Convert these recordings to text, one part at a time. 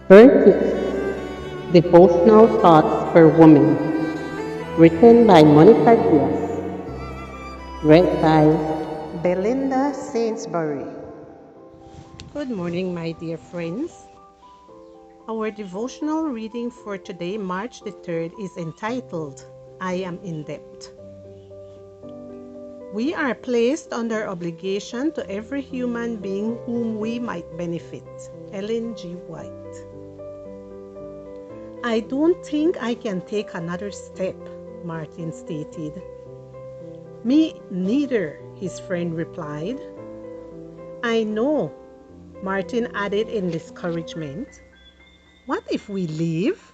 30. Devotional Thoughts for Women, written by Monica Diaz, read by Belinda Sainsbury. Good morning, my dear friends. Our devotional reading for today, March the 3rd, is entitled, I Am in Debt. We are placed under obligation to every human being whom we might benefit. Ellen G. White. I don't think I can take another step, Martin stated. Me neither, his friend replied. I know, Martin added in discouragement. What if we leave?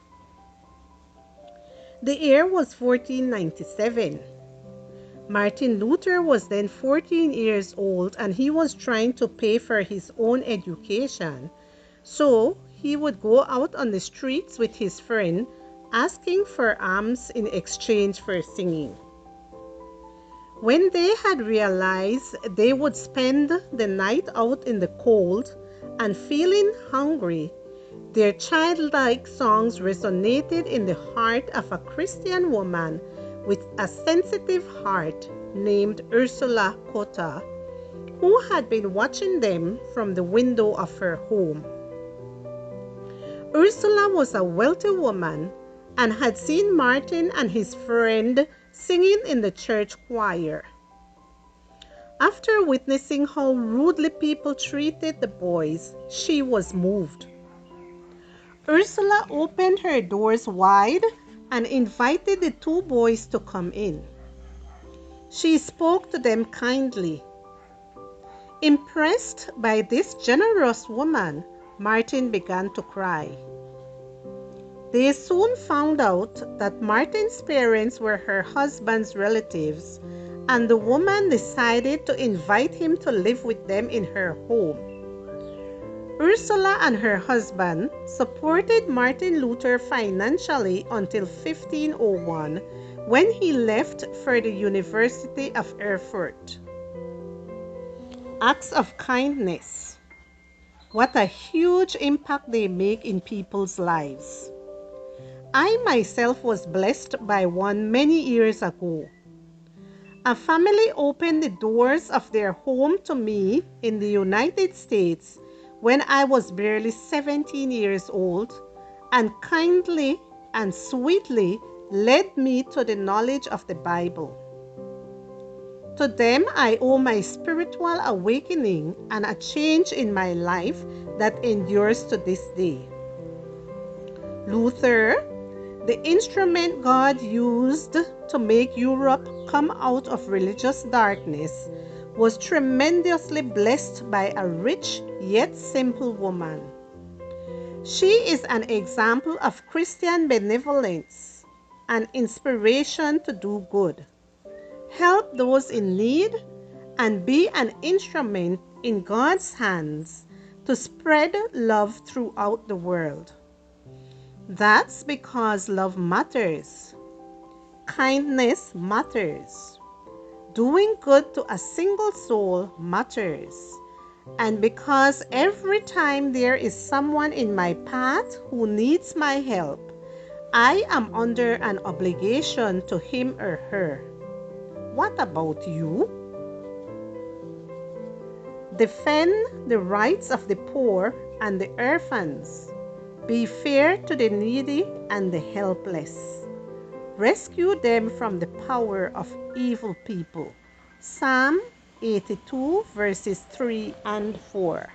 The year was 1497. Martin Luther was then 14 years old and he was trying to pay for his own education. So he would go out on the streets with his friend asking for alms in exchange for singing. When they had realized they would spend the night out in the cold and feeling hungry, their childlike songs resonated in the heart of a Christian woman with a sensitive heart named Ursula Cotta, who had been watching them from the window of her home. Ursula was a wealthy woman and had seen Martin and his friend singing in the church choir. After witnessing how rudely people treated the boys, she was moved. Ursula opened her doors wide and invited the two boys to come in. She spoke to them kindly. Impressed by this generous woman, Martin began to cry. They soon found out that Martin's parents were her husband's relatives, and the woman decided to invite him to live with them in her home. Ursula and her husband supported Martin Luther financially until 1501, when he left for the University of Erfurt. Acts of kindness. What a huge impact they make in people's lives. I myself was blessed by one many years ago. A family opened the doors of their home to me in the United States when I was barely 17 years old, and kindly and sweetly led me to the knowledge of the Bible. To them, I owe my spiritual awakening and a change in my life that endures to this day. Luther, the instrument God used to make Europe come out of religious darkness, was tremendously blessed by a rich yet simple woman. She is an example of Christian benevolence, an inspiration to do good, help those in need, and be an instrument in God's hands to spread love throughout the world. That's because love matters. Kindness matters. Doing good to a single soul matters. And because every time there is someone in my path who needs my help, I am under an obligation to him or her. What about you? Defend the rights of the poor and the orphans. Be fair to the needy and the helpless. Rescue them from the power of evil people. Psalm 82 verses 3 and 4.